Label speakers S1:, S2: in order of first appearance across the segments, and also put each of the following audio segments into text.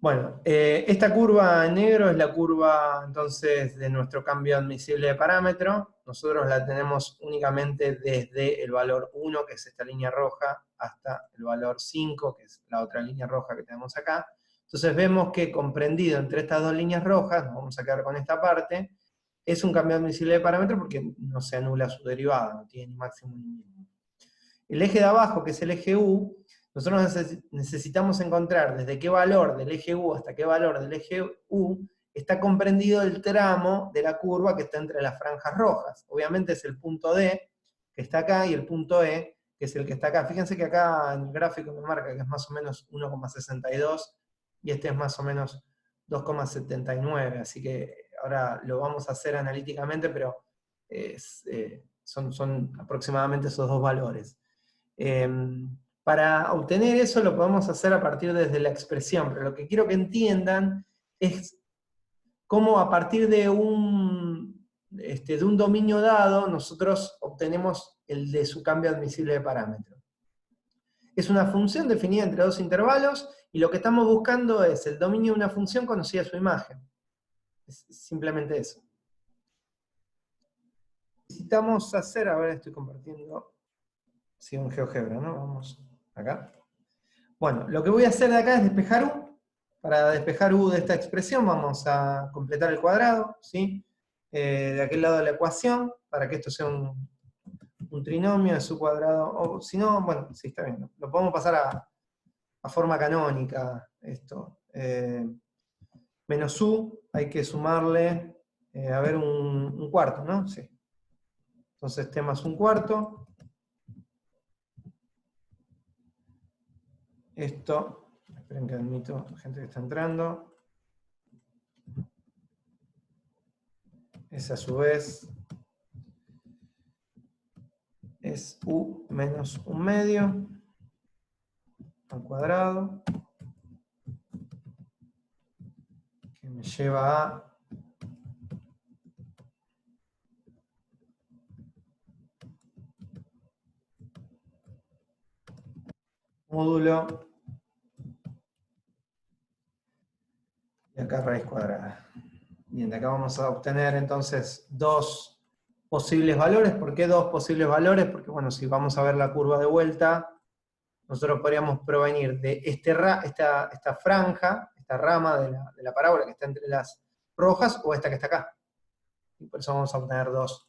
S1: Bueno, esta curva en negro es la curva entonces de nuestro cambio admisible de parámetro. Nosotros la tenemos únicamente desde el valor 1, que es esta línea roja, hasta el valor 5, que es la otra línea roja que tenemos acá. Entonces vemos que comprendido entre estas dos líneas rojas, nos vamos a quedar con esta parte, es un cambio admisible de parámetro porque no se anula su derivada, no tiene ni máximo ni mínimo. El eje de abajo, que es el eje U, nosotros necesitamos encontrar desde qué valor del eje U hasta qué valor del eje U está comprendido el tramo de la curva que está entre las franjas rojas. Obviamente es el punto D, que está acá, y el punto E, que es el que está acá. Fíjense que acá en el gráfico me marca que es más o menos 1,62, y este es más o menos 2,79, así que ahora lo vamos a hacer analíticamente, pero son aproximadamente esos dos valores. Para obtener eso lo podemos hacer a partir desde la expresión, pero lo que quiero que entiendan es cómo a partir de un dominio dado nosotros obtenemos el de su cambio admisible de parámetro. Es una función definida entre dos intervalos y lo que estamos buscando es el dominio de una función conocida su imagen. Es simplemente eso. Necesitamos hacer, a ver, estoy compartiendo, sí, un GeoGebra, ¿no? Vamos acá. Bueno, lo que voy a hacer de acá es despejar U. Para despejar U de esta expresión vamos a completar el cuadrado, ¿sí? De aquel lado de la ecuación, para que esto sea un trinomio de su cuadrado, o si no, bueno, sí, está bien, lo podemos pasar a forma canónica, esto. Menos U, hay que sumarle, a ver, un cuarto, ¿no? Sí. Entonces, T más un cuarto. Esto, esperen que admito gente que está entrando. Es a su vez es U menos un medio al cuadrado, que me lleva a módulo y acá raíz cuadrada. Bien, de acá vamos a obtener entonces dos posibles valores. ¿Por qué dos posibles valores? Porque bueno, si vamos a ver la curva de vuelta, nosotros podríamos provenir de esta franja, esta rama de la parábola que está entre las rojas, o esta que está acá. Y por eso vamos a obtener dos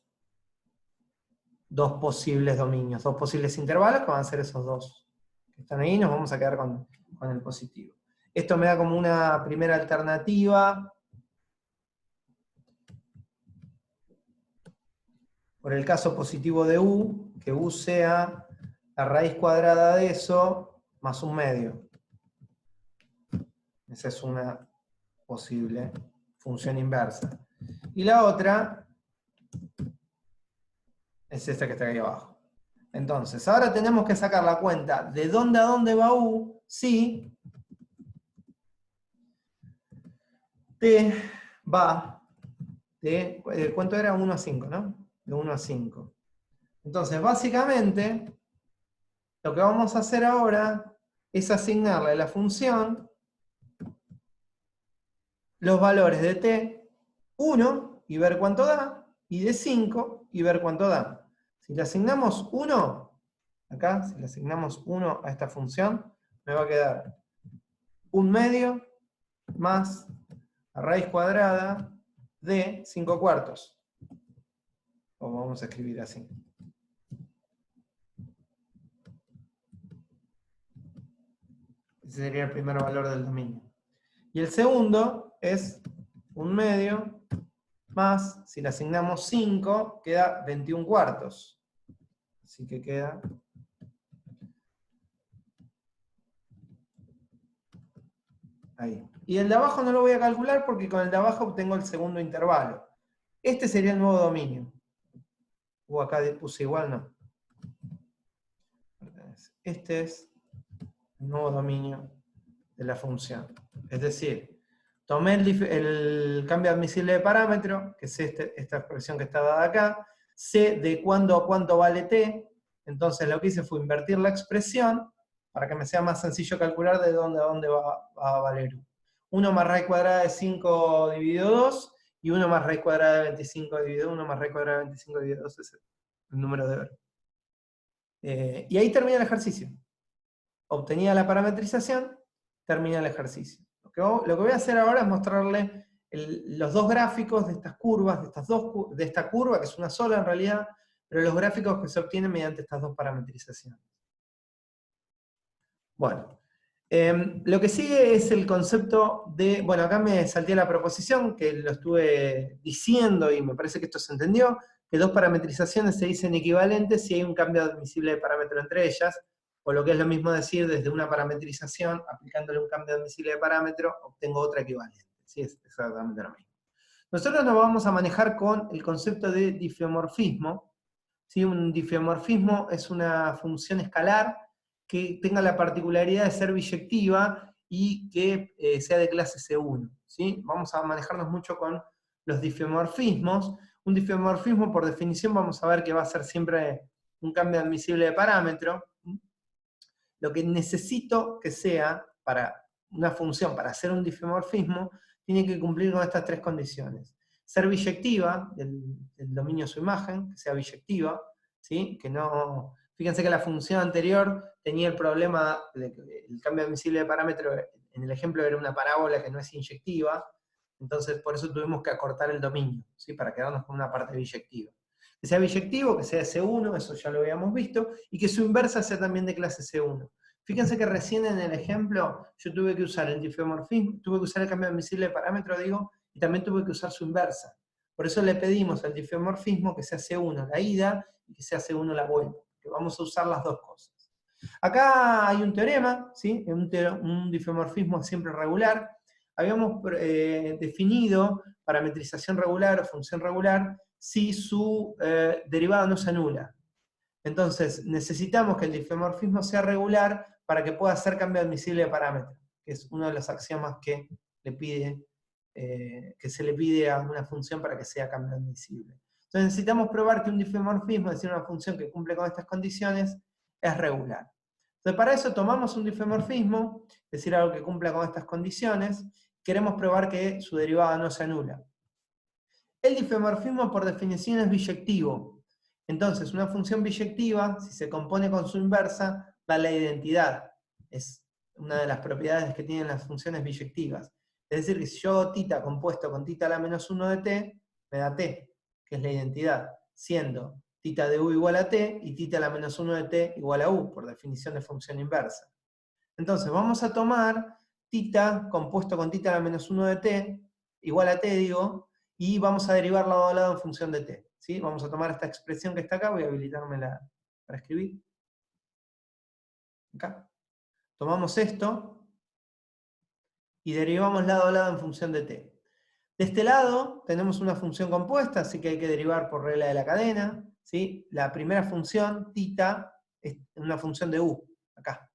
S1: posibles dominios, dos posibles intervalos, que van a ser esos dos que están ahí, y nos vamos a quedar con el positivo. Esto me da como una primera alternativa. Por el caso positivo de U, que U sea la raíz cuadrada de eso más un medio. Esa es una posible función inversa. Y la otra es esta que está ahí abajo. Entonces, ahora tenemos que sacar la cuenta de dónde a dónde va U, si T va de, ¿cuánto era? 1 a 5, ¿no? De 1 a 5. Entonces, básicamente, lo que vamos a hacer ahora es asignarle a la función los valores de T, 1, y ver cuánto da, y de 5, y ver cuánto da. Si le asignamos 1, acá, si le asignamos 1 a esta función, me va a quedar un medio más la raíz cuadrada de 5 cuartos. O vamos a escribir así. Ese sería el primer valor del dominio. Y el segundo es un medio más, si le asignamos 5, queda 21 cuartos. Así que queda ahí. Y el de abajo no lo voy a calcular porque con el de abajo obtengo el segundo intervalo. Este sería el nuevo dominio. Acá puse igual, no. Este es el nuevo dominio de la función. Es decir, tomé el cambio admisible de parámetro, que es esta expresión que está dada acá, sé de cuándo a cuánto vale t, entonces lo que hice fue invertir la expresión para que me sea más sencillo calcular de dónde a dónde va a valer u. 1 más raíz cuadrada de 5 dividido 2, y 1 más raíz cuadrada de 25 dividido 1 más raíz cuadrada de 25 dividido 2 es el número de Euler. Y ahí termina el ejercicio. Obtenía la parametrización, termina el ejercicio. Lo que voy a hacer ahora es mostrarle los dos gráficos de estas curvas, de esta curva, que es una sola en realidad, pero los gráficos que se obtienen mediante estas dos parametrizaciones. Bueno, lo que sigue es el concepto de, bueno, acá me salté la proposición, que lo estuve diciendo y me parece que esto se entendió, que dos parametrizaciones se dicen equivalentes si hay un cambio admisible de parámetro entre ellas, o lo que es lo mismo decir, desde una parametrización, aplicándole un cambio admisible de parámetro, obtengo otra equivalente. Sí, es exactamente lo mismo. Nosotros nos vamos a manejar con el concepto de difeomorfismo. ¿Sí? Un difeomorfismo es una función escalar que tenga la particularidad de ser biyectiva y que sea de clase C1. ¿Sí? Vamos a manejarnos mucho con los difeomorfismos. Un difeomorfismo, por definición, vamos a ver que va a ser siempre un cambio admisible de parámetro. Lo que necesito que sea para una función, para hacer un difeomorfismo, tiene que cumplir con estas tres condiciones. Ser biyectiva, del dominio de su imagen, que sea biyectiva, ¿sí? Que no... Fíjense que la función anterior tenía el problema de que el cambio admisible de parámetro, en el ejemplo era una parábola que no es inyectiva, entonces por eso tuvimos que acortar el dominio, ¿sí? Para quedarnos con una parte biyectiva. Que sea biyectivo, que sea C1, eso ya lo habíamos visto, y que su inversa sea también de clase C1. Fíjense que recién en el ejemplo yo tuve que usar el difeomorfismo, tuve que usar el cambio admisible de parámetro, digo, y también tuve que usar su inversa. Por eso le pedimos al difeomorfismo que sea C1 la ida y que sea C1 la vuelta, que vamos a usar las dos cosas. Acá hay un teorema, ¿sí? Un difeomorfismo siempre regular. Habíamos definido parametrización regular o función regular si su derivada no se anula. Entonces, necesitamos que el difeomorfismo sea regular para que pueda hacer cambio admisible de parámetro, que es uno de los axiomas que se le pide a una función para que sea cambio admisible. Entonces necesitamos probar que un difeomorfismo, es decir, una función que cumple con estas condiciones, es regular. Entonces para eso tomamos un difeomorfismo, es decir, algo que cumpla con estas condiciones, queremos probar que su derivada no se anula. El difeomorfismo por definición es biyectivo. Entonces, una función biyectiva, si se compone con su inversa, da la identidad. Es una de las propiedades que tienen las funciones biyectivas. Es decir, que si yo hago θ compuesto con θ a la menos 1 de t, me da t, que es la identidad, siendo θ de u igual a t y θ a la menos 1 de t igual a u, por definición de función inversa. Entonces, vamos a tomar θ compuesto con θ a la menos 1 de t, igual a t, digo, y vamos a derivar lado a lado en función de t. ¿Sí? Vamos a tomar esta expresión que está acá, voy a habilitármela para escribir. Acá. Tomamos esto y derivamos lado a lado en función de t. De este lado tenemos una función compuesta, así que hay que derivar por regla de la cadena. ¿Sí? La primera función, θ, es una función de u, acá.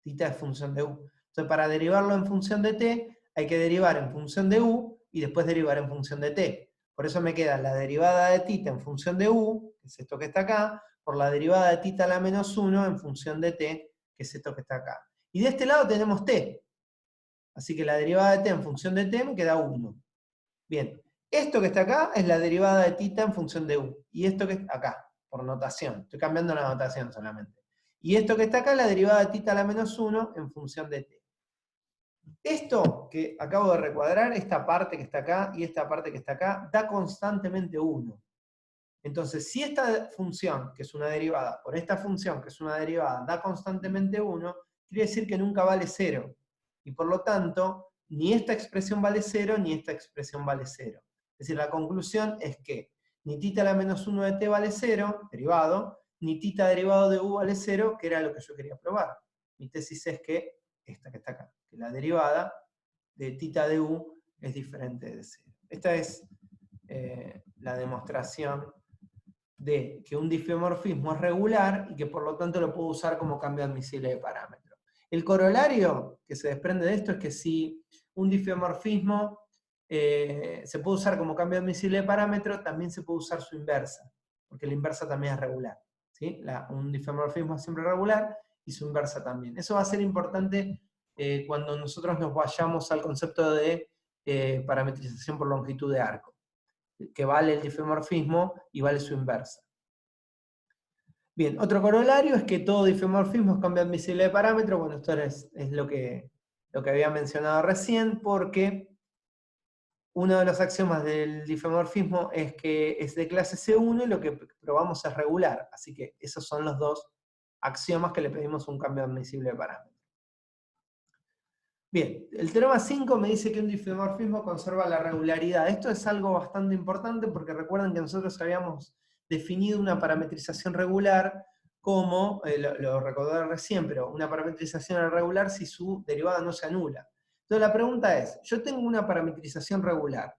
S1: θ es función de u. Entonces, para derivarlo en función de t, hay que derivar en función de u y después derivar en función de t. Por eso me queda la derivada de θ en función de u, que es esto que está acá, por la derivada de θ a la menos 1 en función de t, que es esto que está acá. Y de este lado tenemos t. Así que la derivada de t en función de t me queda 1. Bien, esto que está acá es la derivada de θ en función de u. Y esto que está acá, por notación. Estoy cambiando la notación solamente. Y esto que está acá es la derivada de θ a la menos 1 en función de t. Esto que acabo de recuadrar, esta parte que está acá y esta parte que está acá, da constantemente 1. Entonces, si esta función, que es una derivada, por esta función, que es una derivada, da constantemente 1, quiere decir que nunca vale 0. Y por lo tanto, ni esta expresión vale 0, ni esta expresión vale 0. Es decir, la conclusión es que ni θ a la menos 1 de t vale 0, derivado, ni θ derivado de u vale 0, que era lo que yo quería probar. Mi tesis es que esta que está acá, que la derivada de θ de u es diferente de 0. Esta es la demostración de que un difeomorfismo es regular y que por lo tanto lo puedo usar como cambio admisible de parámetro. El corolario que se desprende de esto es que si un difeomorfismo se puede usar como cambio admisible de parámetro, también se puede usar su inversa, porque la inversa también es regular. ¿Sí? Un difeomorfismo es siempre regular y su inversa también. Eso va a ser importante cuando nosotros nos vayamos al concepto de parametrización por longitud de arco, que vale el difeomorfismo y vale su inversa. Bien, otro corolario es que todo difeomorfismo es cambio admisible de parámetro. Bueno, esto es lo que había mencionado recién, porque uno de los axiomas del difeomorfismo es que es de clase C1 y lo que probamos es regular. Así que esos son los dos axiomas que le pedimos un cambio admisible de parámetro. Bien, el teorema 5 me dice que un difeomorfismo conserva la regularidad. Esto es algo bastante importante porque recuerden que nosotros habíamos definido una parametrización regular como, lo recordé recién, pero una parametrización regular si su derivada no se anula. Entonces la pregunta es, yo tengo una parametrización regular,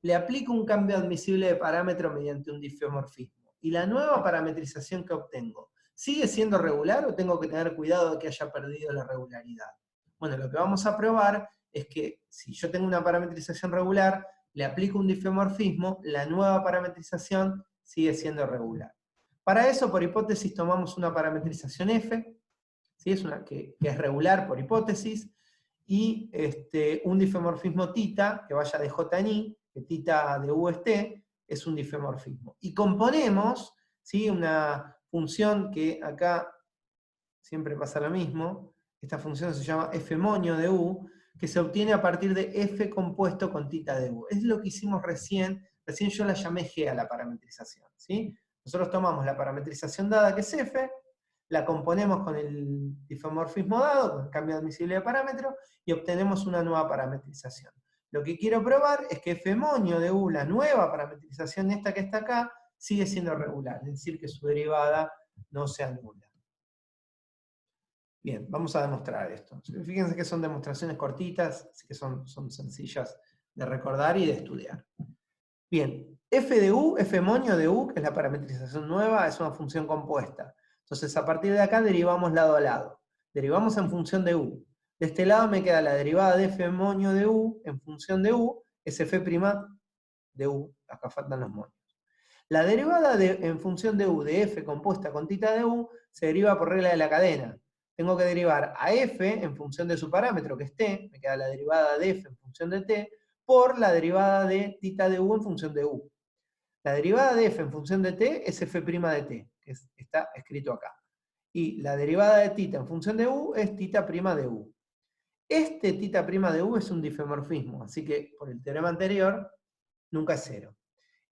S1: le aplico un cambio admisible de parámetro mediante un difeomorfismo, y la nueva parametrización que obtengo, ¿sigue siendo regular o tengo que tener cuidado de que haya perdido la regularidad? Bueno, lo que vamos a probar es que si yo tengo una parametrización regular, le aplico un difeomorfismo, la nueva parametrización sigue siendo regular. Para eso, por hipótesis, tomamos una parametrización F, ¿sí? Que es regular por hipótesis, y un difeomorfismo θ, que vaya de J en I, que θ de U es T, es un difeomorfismo. Y componemos, ¿sí?, una función que acá siempre pasa lo mismo. Esta función se llama f moño de U, que se obtiene a partir de f compuesto con θ de U. Es lo que hicimos recién yo la llamé G a la parametrización, ¿sí? Nosotros tomamos la parametrización dada, que es f, la componemos con el difeomorfismo dado, con el cambio admisible de parámetro, y obtenemos una nueva parametrización. Lo que quiero probar es que f moño de U, la nueva parametrización esta que está acá, sigue siendo regular, es decir, que su derivada no se anula. Bien, vamos a demostrar esto. Fíjense que son demostraciones cortitas, así que son sencillas de recordar y de estudiar. Bien, f de U, f moño de U, que es la parametrización nueva, es una función compuesta. Entonces, a partir de acá derivamos lado a lado. Derivamos en función de U. De este lado me queda la derivada de f moño de U en función de U, es f' de U, acá faltan los moños. La derivada en función de U de f compuesta con θ de U se deriva por regla de la cadena. Tengo que derivar a f en función de su parámetro, que es t, me queda la derivada de f en función de t, por la derivada de θ de u en función de u. La derivada de f en función de t es f' de t, que está escrito acá. Y la derivada de θ en función de u es θ' de u. Este θ' de u es un difeomorfismo, así que por el teorema anterior, nunca es cero.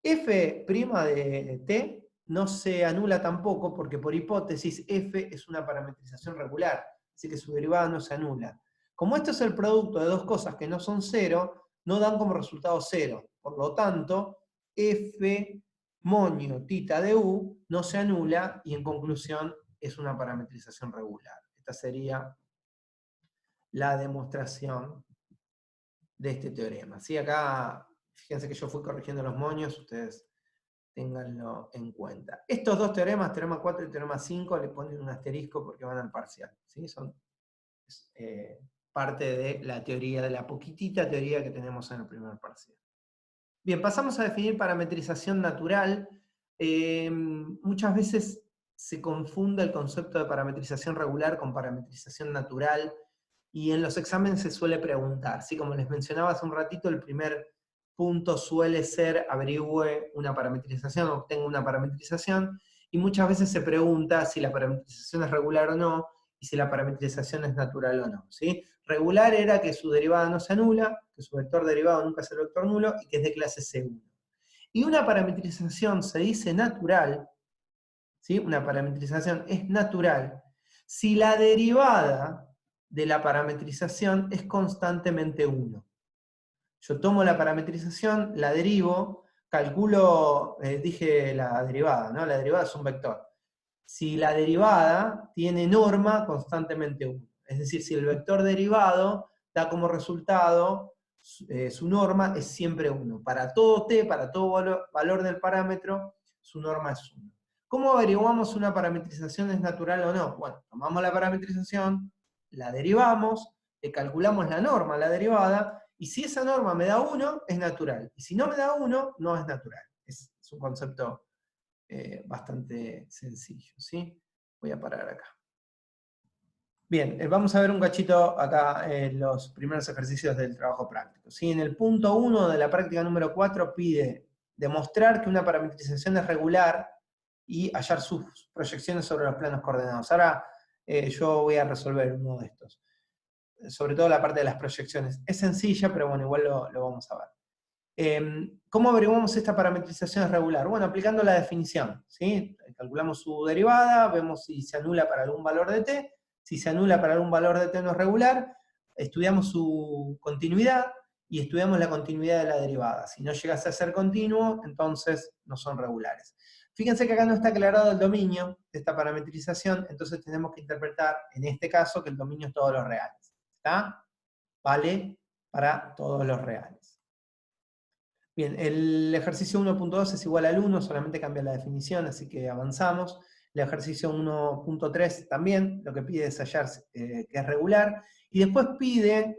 S1: F' de t no se anula tampoco porque por hipótesis f es una parametrización regular, así que su derivada no se anula. Como esto es el producto de dos cosas que no son cero, no dan como resultado cero. Por lo tanto, f moño θ de u no se anula y en conclusión es una parametrización regular. Esta sería la demostración de este teorema. ¿Sí? Acá, fíjense que yo fui corrigiendo los moños, ustedes ténganlo en cuenta. Estos dos teoremas, teorema 4 y teorema 5, le ponen un asterisco porque van al parcial. ¿Sí? Son parte de la teoría, de la poquitita teoría que tenemos en el primer parcial. Bien, pasamos a definir parametrización natural. Muchas veces se confunde el concepto de parametrización regular con parametrización natural, y en los exámenes se suele preguntar, ¿sí? Como les mencionaba hace un ratito, el primer punto suele ser averigüe una parametrización, obtenga una parametrización, y muchas veces se pregunta si la parametrización es regular o no, y si la parametrización es natural o no, ¿sí? Regular era que su derivada no se anula, que su vector derivado nunca es el vector nulo, y que es de clase C1. Y una parametrización se dice natural, ¿sí? Una parametrización es natural si la derivada de la parametrización es constantemente 1. Yo tomo la parametrización, la derivo, calculo, dije la derivada, ¿no? La derivada es un vector. Si la derivada tiene norma constantemente 1, es decir, si el vector derivado da como resultado, su norma es siempre 1. Para todo t, para todo valor del parámetro, su norma es 1. ¿Cómo averiguamos una parametrización es natural o no? Bueno, tomamos la parametrización, la derivamos, le calculamos la norma, la derivada, y si esa norma me da 1, es natural. Y si no me da 1, no es natural. Es un concepto bastante sencillo, ¿sí? Voy a parar acá. Bien, vamos a ver un cachito acá en los primeros ejercicios del trabajo práctico. ¿Sí? En el punto 1 de la práctica número 4 pide demostrar que una parametrización es regular y hallar sus proyecciones sobre los planos coordenados. Ahora yo voy a resolver uno de estos, sobre todo la parte de las proyecciones. Es sencilla, pero bueno, igual lo vamos a ver. ¿Cómo averiguamos esta parametrización es regular? Bueno, aplicando la definición. ¿Sí? Calculamos su derivada, vemos si se anula para algún valor de t. Si se anula para algún valor de t no es regular, estudiamos su continuidad y estudiamos la continuidad de la derivada. Si no llegase a ser continuo, entonces no son regulares. Fíjense que acá no está aclarado el dominio de esta parametrización, entonces tenemos que interpretar, en este caso, que el dominio es todos los reales. ¿Está? Vale para todos los reales. Bien, el ejercicio 1.2 es igual al 1, solamente cambia la definición, así que avanzamos. El ejercicio 1.3 también, lo que pide es hallar que es regular. Y después pide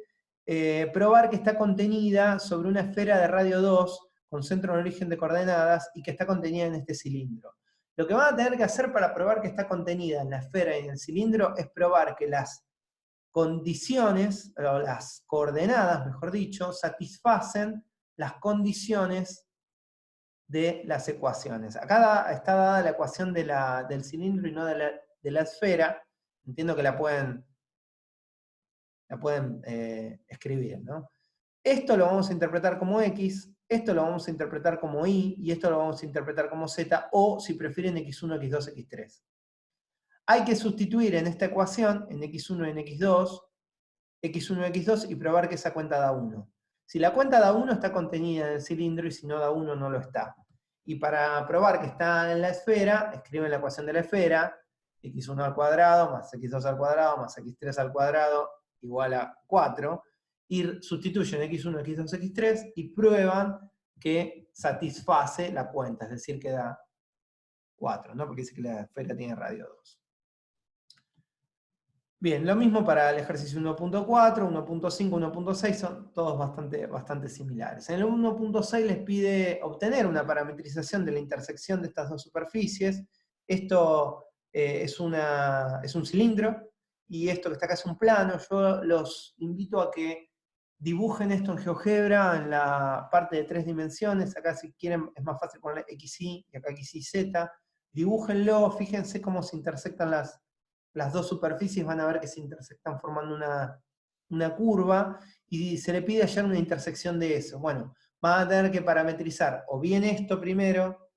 S1: probar que está contenida sobre una esfera de radio 2, con centro en origen de coordenadas, y que está contenida en este cilindro. Lo que van a tener que hacer para probar que está contenida en la esfera y en el cilindro es probar que las condiciones, o las coordenadas, mejor dicho, satisfacen las condiciones de las ecuaciones. Acá está dada la ecuación del cilindro y no de la esfera. Entiendo que la pueden escribir, ¿no? Esto lo vamos a interpretar como X, esto lo vamos a interpretar como Y, y esto lo vamos a interpretar como Z, o si prefieren X1, X2, X3. Hay que sustituir en esta ecuación, en X1 y en X2, X1 y X2, y probar que esa cuenta da 1. Si la cuenta da 1 está contenida en el cilindro, y si no da 1 no lo está. Y para probar que está en la esfera, escriben la ecuación de la esfera, x1 al cuadrado más x2 al cuadrado más x3 al cuadrado igual a 4, y sustituyen x1, x2, x3, y prueban que satisface la cuenta, es decir, que da 4, ¿no? Porque dice que la esfera tiene radio 2. Bien, lo mismo para el ejercicio 1.4, 1.5, 1.6, son todos bastante similares. En el 1.6 les pide obtener una parametrización de la intersección de estas dos superficies. Esto es un cilindro, y esto que está acá es un plano. Yo los invito a que dibujen esto en GeoGebra, en la parte de 3 dimensiones. Acá si quieren es más fácil poner XY y acá XYZ. Dibújenlo, fíjense cómo se intersectan las dos superficies, van a ver que se intersectan formando una curva, y se le pide hallar una intersección de eso. Bueno, van a tener que parametrizar o bien esto primero,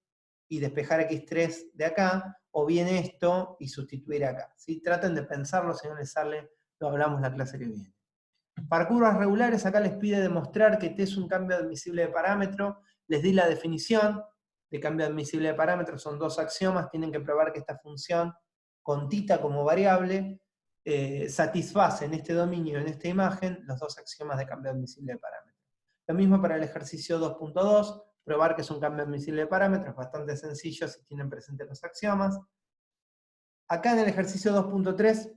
S1: y despejar x3 de acá, o bien esto y sustituir acá. ¿Sí? Traten de pensarlo, si no les sale, lo hablamos la clase que viene. Para curvas regulares, acá les pide demostrar que t es un cambio admisible de parámetro. Les di la definición de cambio admisible de parámetro, son dos axiomas, tienen que probar que esta función con θ como variable, satisface en este dominio, en esta imagen, los dos axiomas de cambio admisible de parámetro. Lo mismo para el ejercicio 2.2, probar que es un cambio admisible de parámetro, es bastante sencillo si tienen presentes los axiomas. Acá en el ejercicio 2.3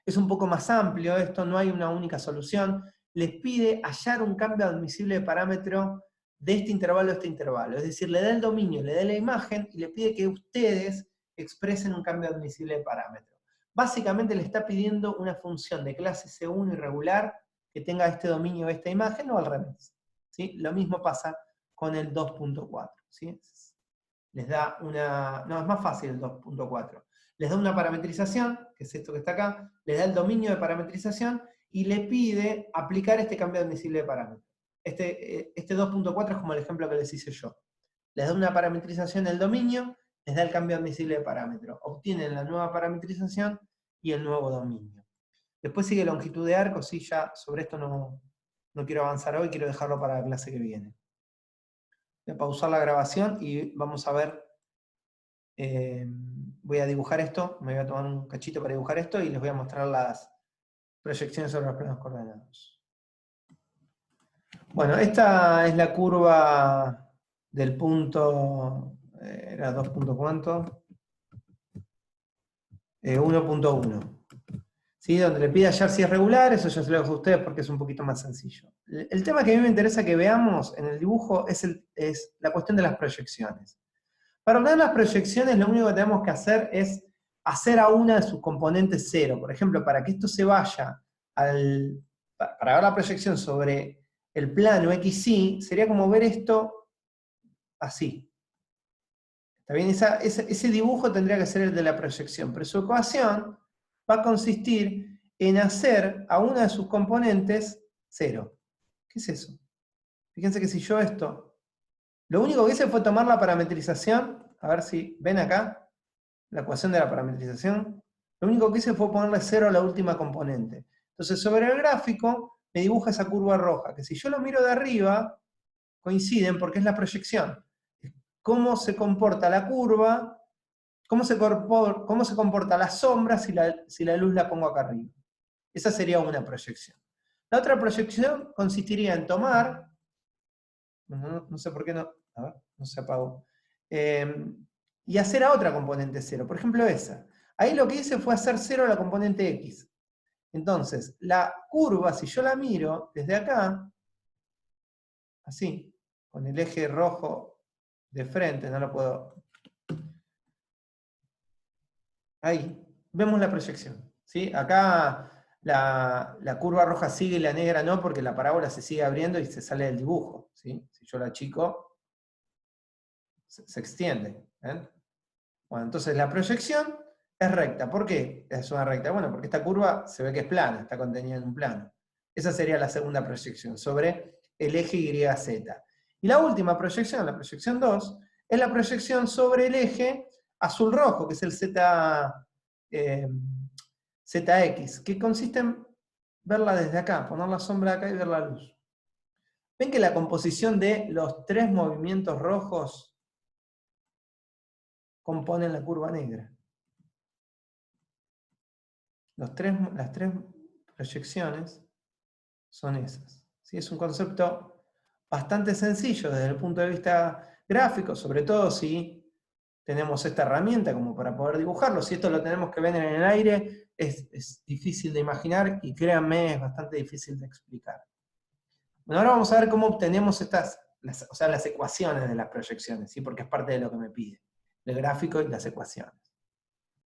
S1: es un poco más amplio esto, no hay una única solución. Les pide hallar un cambio admisible de parámetro de este intervalo a este intervalo. Es decir, le da el dominio, le da la imagen, y le pide que ustedes expresen un cambio admisible de parámetro. Básicamente le está pidiendo una función de clase C1 irregular que tenga este dominio, esta imagen, o al revés. ¿Sí? Lo mismo pasa con el 2.4. ¿Sí? Les da una... No, es más fácil el 2.4. Les da una parametrización, que es esto que está acá, les da el dominio de parametrización, y le pide aplicar este cambio admisible de parámetro. Este 2.4 es como el ejemplo que les hice yo. Les da una parametrización el dominio, les da el cambio admisible de parámetro. Obtienen la nueva parametrización y el nuevo dominio. Después sigue longitud de arco, sí, ya sobre esto no quiero avanzar hoy, quiero dejarlo para la clase que viene. Voy a pausar la grabación y vamos a ver. Voy a dibujar esto, me voy a tomar un cachito para dibujar esto, y les voy a mostrar las proyecciones sobre los planos coordenados. Bueno, esta es la curva del punto, era 2 punto cuánto, 1.1. ¿Sí? Donde le pide hallar si es regular, eso ya se lo dejo a ustedes porque es un poquito más sencillo. El tema que a mí me interesa que veamos en el dibujo es la cuestión de las proyecciones. Para obtener las proyecciones, lo único que tenemos que hacer es hacer a una de sus componentes 0. Por ejemplo, para que esto se vaya para ver la proyección sobre el plano XY, sería como ver esto así. ¿Está bien? Ese dibujo tendría que ser el de la proyección, pero su ecuación va a consistir en hacer a una de sus componentes 0. ¿Qué es eso? Fíjense que si yo esto, lo único que hice fue tomar la parametrización, a ver si ven acá, la ecuación de la parametrización, lo único que hice fue ponerle 0 a la última componente. Entonces sobre el gráfico me dibuja esa curva roja, que si yo lo miro de arriba, coinciden porque es la proyección. Cómo se comporta la curva, cómo se comporta la sombra si la luz la pongo acá arriba. Esa sería una proyección. La otra proyección consistiría en tomar, no sé por qué no, a ver, no se apagó, y hacer a otra componente 0, por ejemplo esa. Ahí lo que hice fue hacer 0 a la componente X. Entonces, la curva, si yo la miro desde acá, así, con el eje rojo de frente, no lo puedo... Ahí, vemos la proyección. ¿Sí? Acá la curva roja sigue y la negra no, porque la parábola se sigue abriendo y se sale del dibujo. ¿Sí? Si yo la achico, se extiende. ¿Ven? Bueno, entonces la proyección es recta. ¿Por qué es una recta? Bueno, porque esta curva se ve que es plana, está contenida en un plano. Esa sería la segunda proyección, sobre el eje YZ. Y la última proyección, la proyección 2, es la proyección sobre el eje azul-rojo, que es el ZX, que consiste en verla desde acá, poner la sombra acá y ver la luz. ¿Ven que la composición de los 3 movimientos rojos componen la curva negra? Las tres proyecciones son esas. ¿Sí? Es un concepto bastante sencillo desde el punto de vista gráfico, sobre todo si tenemos esta herramienta como para poder dibujarlo. Si esto lo tenemos que ver en el aire, es difícil de imaginar y créanme, es bastante difícil de explicar. Bueno, ahora vamos a ver cómo obtenemos las ecuaciones de las proyecciones, ¿sí? Porque es parte de lo que me pide, el gráfico y las ecuaciones.